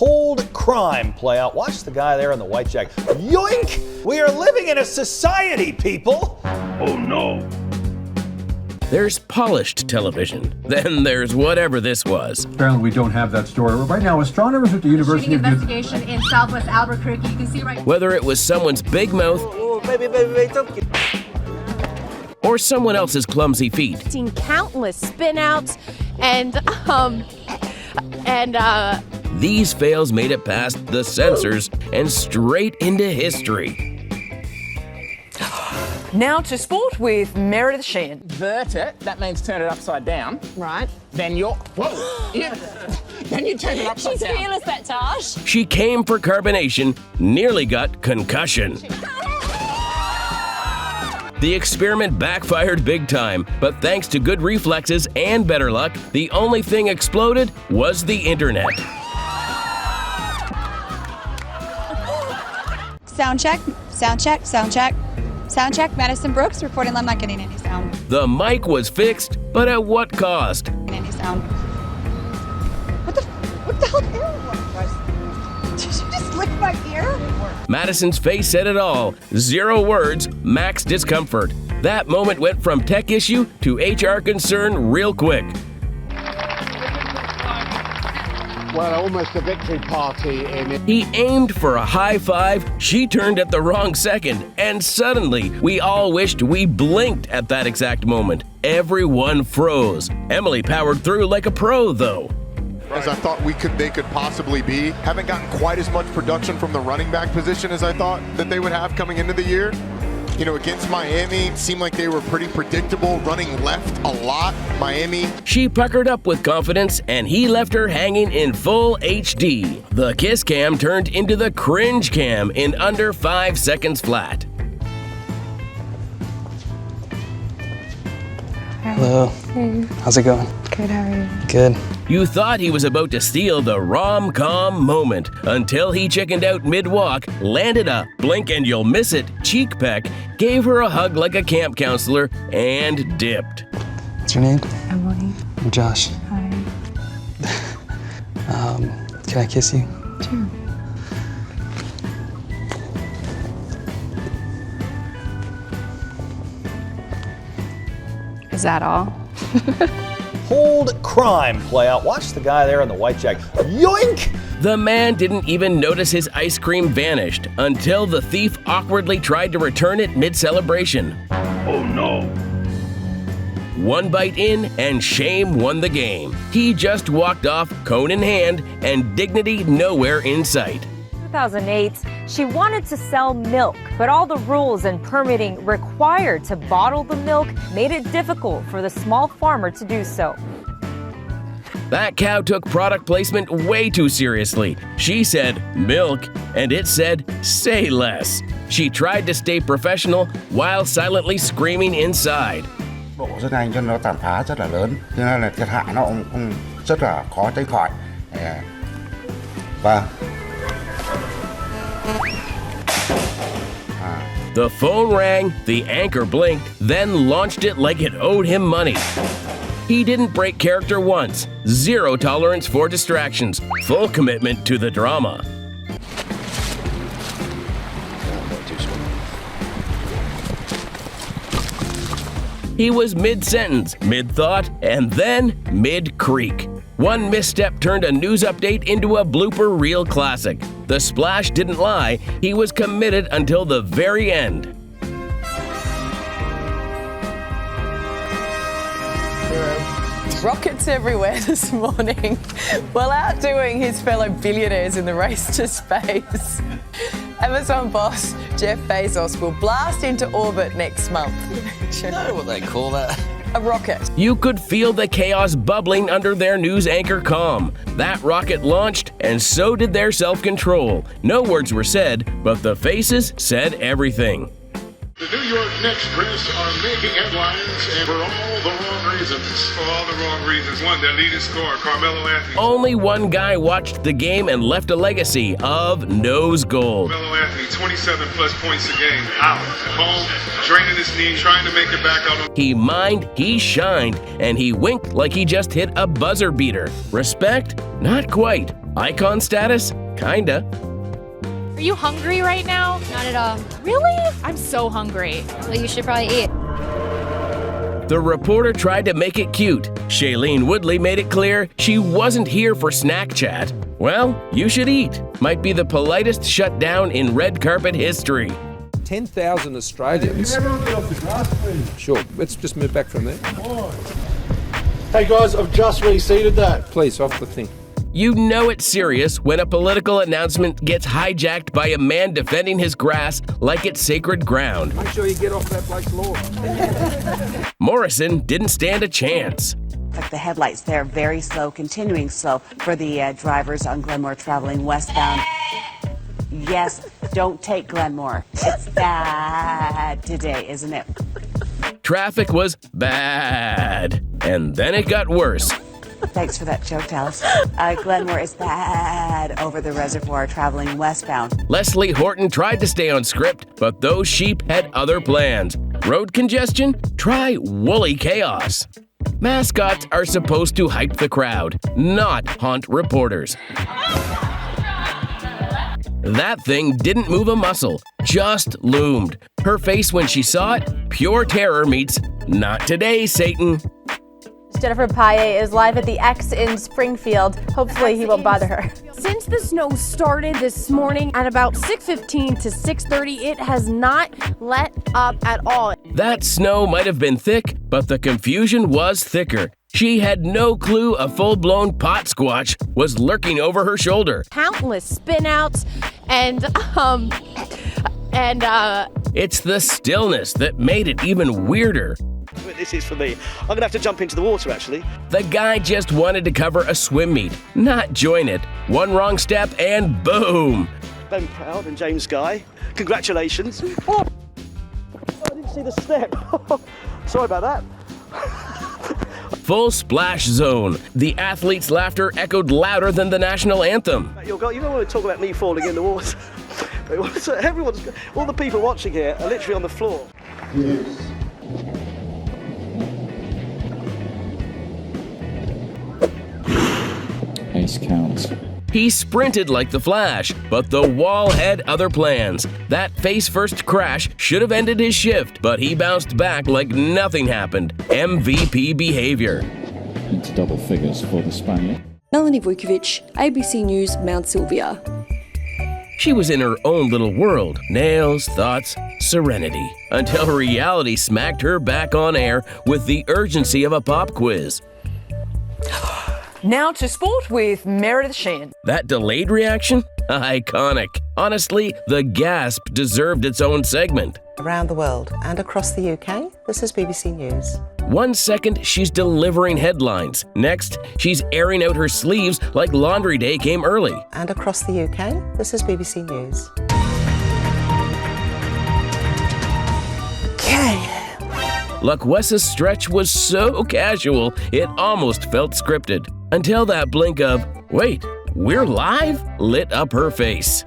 cold crime play out. Watch the guy there in the white jacket. Yoink! We are living in a society, people! Oh no. There's polished television. Then there's whatever this was. Apparently we don't have that story. Right now, astronomers at the University of investigation in Southwest Albuquerque. You can see right. Whether it was someone's big mouth or someone else's clumsy feet. Seen countless spin outs and These fails made it past the censors and straight into history. Now to sport with Meredith Sheehan. Invert it, that means turn it upside down. right. Then you're, whoa, yeah. Then you turn it upside She's down. fearless, that Tosh. She came for carbonation, nearly got concussion. The experiment backfired big time, but thanks to good reflexes and better luck, the only thing exploded was the internet. Sound check, sound check, sound check. Sound check, Madison Brooks reporting I'm not getting any sound. The mic was fixed, but at what cost? Any sound. What the hell ear was? Did you just lick my ear? Madison's face said it all. 0 words, max discomfort. That moment went from tech issue to HR concern real quick. Well, almost a victory party in it. He aimed for a high five, she turned at the wrong second, and suddenly we all wished we blinked at that exact moment. Everyone froze. Emily powered through like a pro, though. As I thought they could possibly be. Haven't gotten quite as much production from the running back position as I thought that they would have coming into the year. You know, against Miami, it seemed like they were pretty predictable, running left a lot. Miami. She puckered up with confidence, and he left her hanging in full HD. The kiss cam turned into the cringe cam in under 5 seconds flat. Hello. Hey. How's it going? Good, how are you? Good. You thought he was about to steal the rom-com moment until he chickened out mid-walk, landed a blink and you'll miss it cheek peck, gave her a hug like a camp counselor, and dipped. What's your name? Emily. I'm Josh. Hi. Can I kiss you? Sure. Is that all? Cold crime play out. Watch the guy there in the white jacket. Yoink! The man didn't even notice his ice cream vanished until the thief awkwardly tried to return it mid-celebration. Oh no. One bite in, and shame won the game. He just walked off, cone in hand, and dignity nowhere in sight. 2008, she wanted to sell milk, but all the rules and permitting required to bottle the milk made it difficult for the small farmer to do so. That cow took product placement way too seriously. She said milk, and it said say less. She tried to stay professional while silently screaming inside. Bộ rất nhanh cho nó tàn phá rất là lớn, cho nên là thiệt hại nó cũng rất là khó tránh khỏi. Và The phone rang, the anchor blinked, then launched it like it owed him money. He didn't break character once. 0 tolerance for distractions. Full commitment to the drama. He was mid-sentence, mid-thought, and then mid-creak. One misstep turned a news update into a blooper reel classic. The splash didn't lie. He was committed until the very end. Rockets everywhere this morning, while outdoing his fellow billionaires in the race to space. Amazon boss Jeff Bezos will blast into orbit next month. You know what they call that? A rocket. You could feel the chaos bubbling under their news anchor comm. That rocket launched, and so did their self-control. No words were said, but the faces said everything. The New York Knicks, Chris, are making headlines, and for all the wrong reasons. For all the wrong reasons. One, their leading scorer, Carmelo Anthony. Only one guy watched the game and left a legacy of nose gold. Carmelo Anthony, 27 plus points a game. Out at home, draining his knee, trying to make it back out. He mined, he shined, and he winked like he just hit a buzzer beater. Respect? Not quite. Icon status? Kinda. Are you hungry right now? Not at all. Really? I'm so hungry. Well, you should probably eat. The reporter tried to make it cute. Shailene Woodley made it clear she wasn't here for snack chat. Well, you should eat. Might be the politest shutdown in red carpet history. 10,000 Australians. Can everyone get off the grass, please? Sure, let's just move back from there. Hey guys, I've just reseated that. Please, off the thing. You know it's serious when a political announcement gets hijacked by a man defending his grass like it's sacred ground. Make sure you get off that bloke's lawn. Morrison didn't stand a chance. Like the headlights there, very slow, continuing slow for the drivers on Glenmore traveling westbound. Yes, don't take Glenmore. It's bad today, isn't it? Traffic was bad. And then it got worse. Thanks for that joke, Dallas. Glenmore is bad over the reservoir traveling westbound. Leslie Horton tried to stay on script, but those sheep had other plans. Road congestion? Try woolly chaos. Mascots are supposed to hype the crowd, not haunt reporters. That thing didn't move a muscle, just loomed. Her face when she saw it, pure terror meets, "Not today, Satan." Jennifer Paye is live at the X in Springfield. Hopefully he won't bother her. Since the snow started this morning at about 6:15 to 6:30, it has not let up at all. That snow might have been thick, but the confusion was thicker. She had no clue a full-blown pot squatch was lurking over her shoulder. Countless spin-outs and It's the stillness that made it even weirder. This is for me. I'm going to have to jump into the water, actually. The guy just wanted to cover a swim meet, not join it. One wrong step and boom! Ben Proud and James Guy, congratulations. Oh, I didn't see the step. Sorry about that. Full splash zone. The athlete's laughter echoed louder than the national anthem. You don't want to talk about me falling in the water. All the people watching here are literally on the floor. Yes. Ace counts. He sprinted like the Flash, but the wall had other plans. That face-first crash should have ended his shift, but he bounced back like nothing happened. MVP behavior. Into double figures for the Spaniard. Melanie Vukovic, ABC News, Mount Sylvia. She was in her own little world. Nails, thoughts, serenity. Until reality smacked her back on air with the urgency of a pop quiz. Now to sport with Meredith Sheehan. That delayed reaction? Iconic. Honestly, the gasp deserved its own segment. Around the world and across the UK, this is BBC News. 1 second, she's delivering headlines. Next, she's airing out her sleeves like laundry day came early. And across the UK, this is BBC News. Okay. Lukwessa's stretch was so casual, it almost felt scripted. Until that blink of, wait, we're live, lit up her face.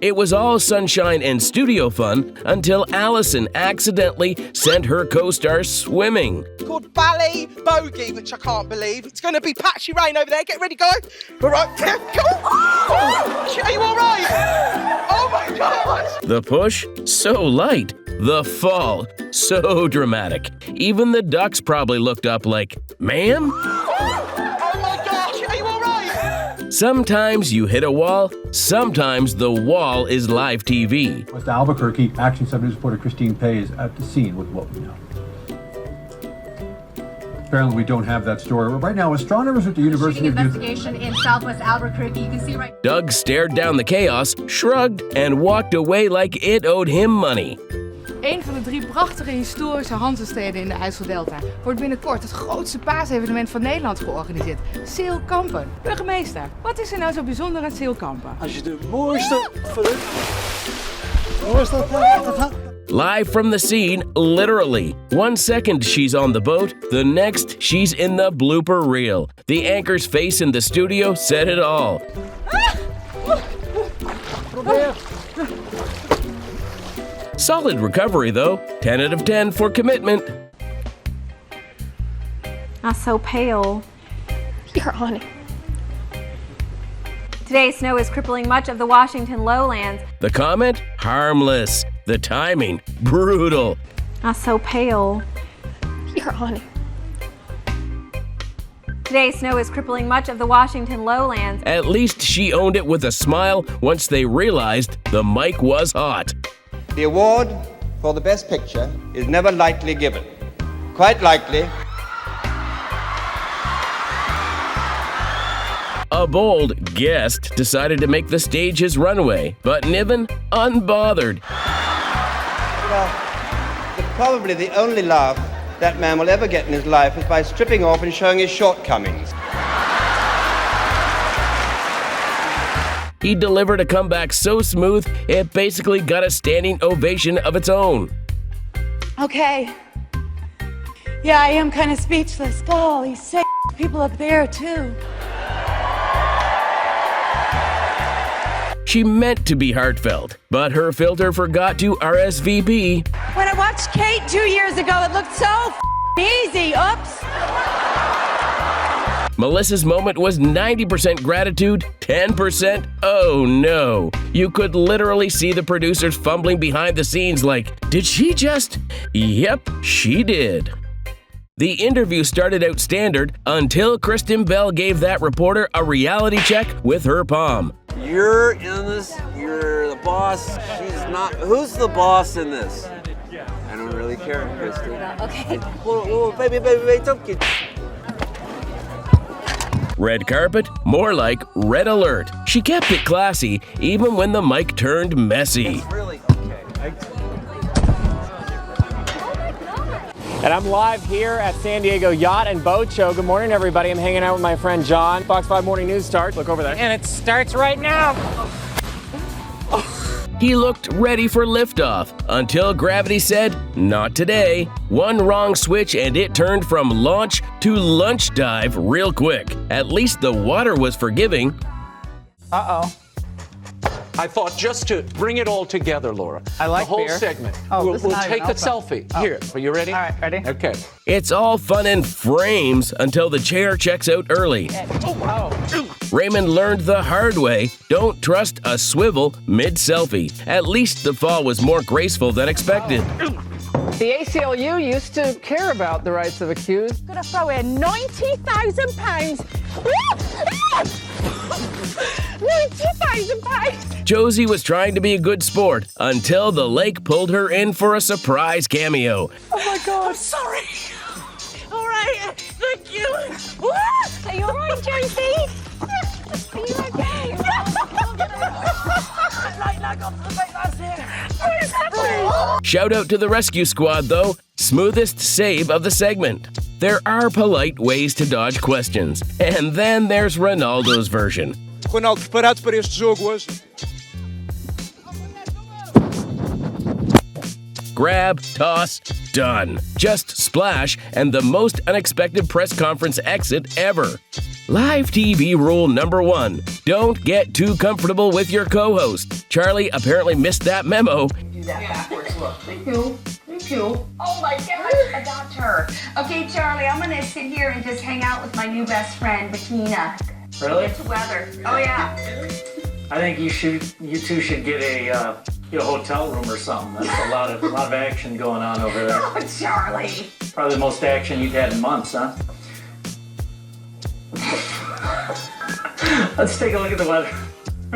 It was all sunshine and studio fun until Allison accidentally sent her co-star swimming. Called Ballet Bogey, which I can't believe. It's going to be patchy rain over there. Get ready, guys. All right, go. Oh, are you all right? Oh my God! The push, so light. The fall, so dramatic. Even the ducks probably looked up like, ma'am? Oh my gosh, are you all right? Sometimes you hit a wall, sometimes the wall is live TV. West Albuquerque, Action 7 News reporter Christine Pay is at the scene with what we know. Apparently we don't have that story. Right now, astronomers at the University of Investigation in Southwest Albuquerque. You can see right. Doug stared down the chaos, shrugged, and walked away like it owed him money. Een van de 3 prachtige historische Hanzesteden in de IJsseldelta wordt binnenkort het grootste paasevenement van Nederland georganiseerd. Zeilkampen. Burgemeester, wat is er nou zo bijzonder aan zeilkampen? Als je de mooiste Live from the scene, literally. 1 second she's on the boat, the next she's in the blooper reel. The anchor's face in the studio said it all. Solid recovery though, 10 out of 10 for commitment. I'm so pale. You're on it. Today, snow is crippling much of the Washington lowlands. The comment? Harmless. The timing? Brutal. I'm so pale. You're on. Today, snow is crippling much of the Washington lowlands. At least she owned it with a smile once they realized the mic was hot. The award for the Best Picture is never lightly given. Quite likely, a bold guest decided to make the stage his runway, but Niven, unbothered. well, probably the only laugh that man will ever get in his life is by stripping off and showing his shortcomings. He delivered a comeback so smooth, it basically got a standing ovation of its own. Okay. Yeah, I am kind of speechless. Oh, he's sick. People up there, too. She meant to be heartfelt, but her filter forgot to RSVP. When I watched Kate 2 years ago, it looked so easy. Oops. Melissa's moment was 90% gratitude, 10% oh no. You could literally see the producers fumbling behind the scenes like, did she just? Yep, she did. The interview started out standard until Kristen Bell gave that reporter a reality check with her palm. You're in this, you're the boss, she's not. Who's the boss in this? I don't really care, Kristen. Okay. Whoa, baby, don't get... Red carpet? More like red alert. She kept it classy, even when the mic turned messy. Really, okay. And I'm live here at San Diego Yacht and Boat Show. Good morning, everybody. I'm hanging out with my friend John. Fox 5 Morning News starts. Look over there. And it starts right now. He looked ready for liftoff until Gravity said, not today. One wrong switch and it turned from launch to lunch dive real quick. At least the water was forgiving. Uh-oh. I thought just to bring it all together, Laura. I like the whole beer. segment. Oh, we'll this is not take even a open. selfie. Oh. Here, are you ready? All right, ready? Okay. It's all fun and frames until the chair checks out early. Raymond learned the hard way, don't trust a swivel mid-selfie. At least the fall was more graceful than expected. The ACLU used to care about the rights of accused. I'm gonna throw in £90,000. £90,000. Josie was trying to be a good sport until the lake pulled her in for a surprise cameo. Oh my God. I'm sorry. All right. Thank you. Are you all right, Josie? Are you okay? Shout out to the rescue squad though. Smoothest save of the segment. There are polite ways to dodge questions. And then there's Ronaldo's version. Ronaldo, preparados para este jogo hoje? Grab, toss, done. Just splash and the most unexpected press conference exit ever. Live TV rule number 1. Don't get too comfortable with your co-host. Charlie apparently missed that memo. Do that backwards look. Thank you. Thank you. Oh my God, I got her. Okay, Charlie, I'm gonna sit here and just hang out with my new best friend, Bettina. Really? Get to weather. Oh yeah. I think you two should get a hotel room or something. That's a lot of action going on over there. Oh, Charlie. Probably the most action you've had in months, huh? Let's take a look at the weather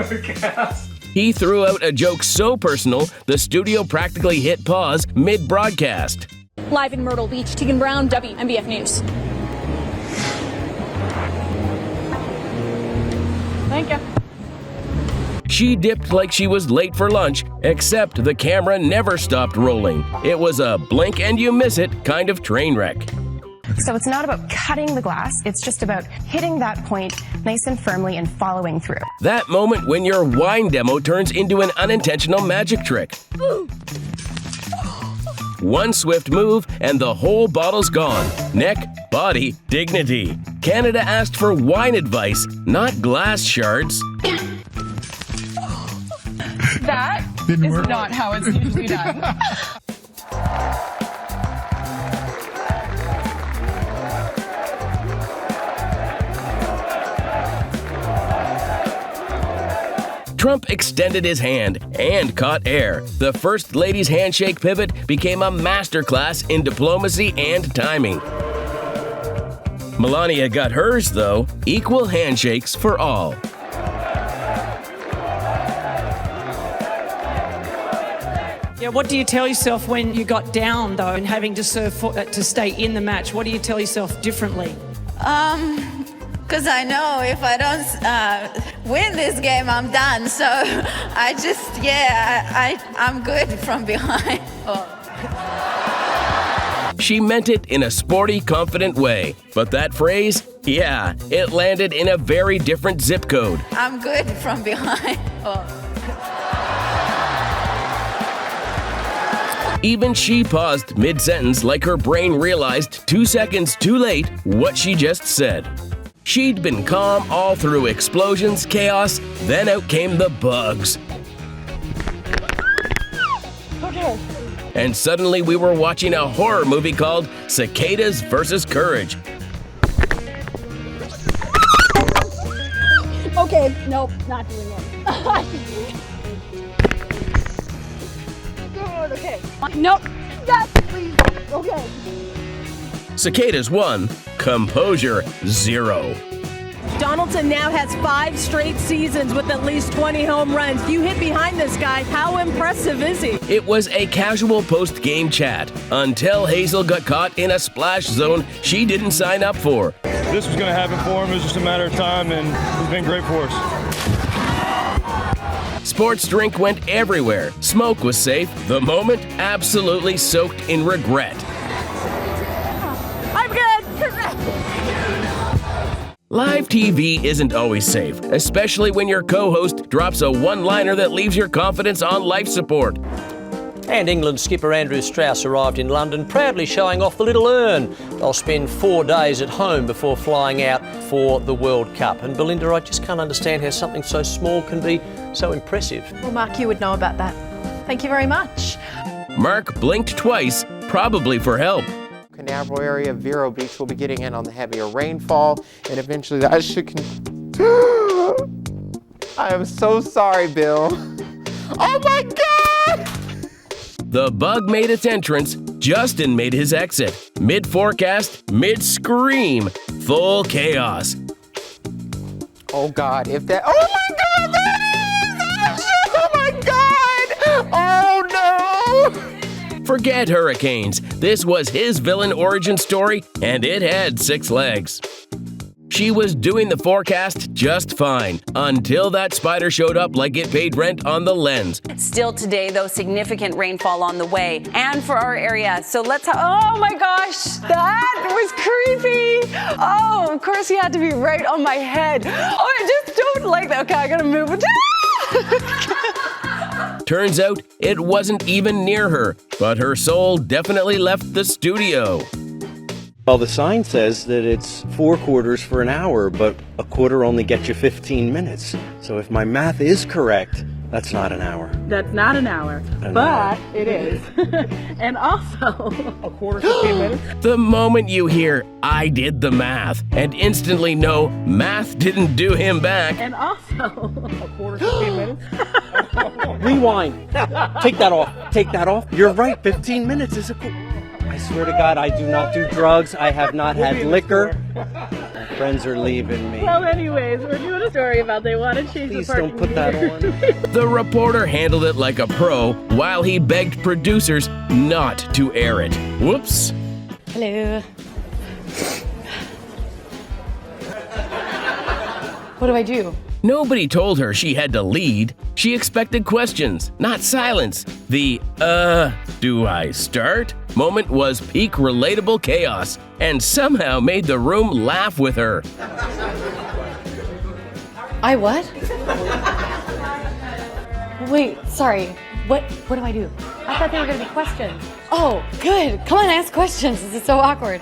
forecast. He threw out a joke so personal, the studio practically hit pause mid-broadcast. Live in Myrtle Beach, Tegan Brown, WMBF News. Thank you. She dipped like she was late for lunch, except the camera never stopped rolling. It was a blink and you miss it kind of train wreck. So it's not about cutting the glass, it's just about hitting that point nice and firmly and following through. That moment when your wine demo turns into an unintentional magic trick. One swift move and the whole bottle's gone. Neck, body, dignity. Canada asked for wine advice, not glass shards. That is not how it's usually done. Trump extended his hand and caught air. The First Lady's handshake pivot became a masterclass in diplomacy and timing. Melania got hers, though. Equal handshakes for all. Yeah, what do you tell yourself when you got down, though, and having to serve to stay in the match? What do you tell yourself differently? Because I know if I don't win this game, I'm done. So I just, I'm good from behind. She meant it in a sporty, confident way. But that phrase, it landed in a very different zip code. I'm good from behind. Even she paused mid-sentence like her brain realized 2 seconds too late what she just said. She'd been calm all through explosions, chaos, then out came the bugs. Okay. And suddenly we were watching a horror movie called Cicadas vs. Courage. Okay, nope, not doing it. Good, okay. Nope. Yes, please. Okay. Cicadas 1, composure 0. Donaldson now has 5 straight seasons with at least 20 home runs. You hit behind this guy. How impressive is he? It was a casual post-game chat until Hazel got caught in a splash zone she didn't sign up for. This was going to happen for him. It was just a matter of time, and it's been great for us. Sports drink went everywhere. Smoke was safe. The moment absolutely soaked in regret. I'm good. Live TV isn't always safe, especially when your co-host drops a one-liner that leaves your confidence on life support. And England skipper Andrew Strauss arrived in London, proudly showing off the little urn. They'll spend 4 days at home before flying out for the World Cup. And Belinda, I just can't understand how something so small can be so impressive. Well, Mark, you would know about that. Thank you very much. Mark blinked twice, probably for help. Canaveral area, Vero Beach will be getting in on the heavier rainfall, and eventually that should I am so sorry, Bill. Oh my God! The bug made its entrance, Justin made his exit. Mid-forecast, mid-scream, full chaos. Oh God, if that, oh my God, that is! Oh my God! Oh no! Forget hurricanes. This was his villain origin story, and it had 6 legs. She was doing the forecast just fine, until that spider showed up like it paid rent on the lens. Still today, though, significant rainfall on the way, and for our area. So oh my gosh, that was creepy. Oh, of course he had to be right on my head. Oh, I just don't like that. Okay, I gotta move it. Turns out it wasn't even near her, but her soul definitely left the studio. Well, the sign says that it's 4 quarters for an hour, but a quarter only gets you 15 minutes. So if my math is correct, that's not an hour. That's not an hour, but it is. And also, a quarter, 15 minutes. The moment you hear, I did the math, and instantly know math didn't do him back. And also, a quarter, 15 minutes. Rewind. Take that off. Take that off. You're right, 15 minutes is a quarter. I swear to God, I do not do drugs. I have not had liquor. My friends are leaving me. Well, anyways, we're doing a story about they want to change Please the parking don't put that on. The reporter handled it like a pro while he begged producers not to air it. Whoops. Hello. What do I do? Nobody told her she had to lead. She expected questions, not silence. The, do I start? Moment was peak relatable chaos and somehow made the room laugh with her. I what? Wait, sorry. What do I do? I thought they were gonna be questions. Oh, good. Come on, ask questions. This is so awkward.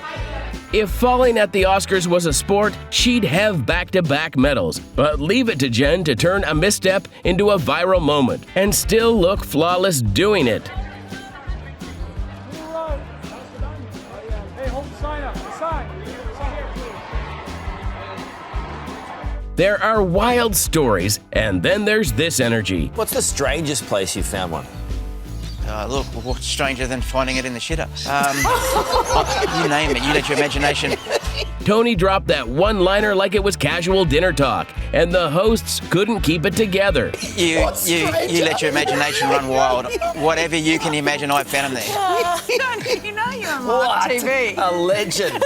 If falling at the Oscars was a sport, she'd have back-to-back medals. But leave it to Jen to turn a misstep into a viral moment and still look flawless doing it. There are wild stories, and then there's this energy. What's the strangest place you found one? Look, what's stranger than finding it in the shitter? You name it, you let your imagination. Tony dropped that one-liner like it was casual dinner talk, and the hosts couldn't keep it together. You let your imagination run wild. Whatever you can imagine, I've found them there. You know you're on live TV. A legend.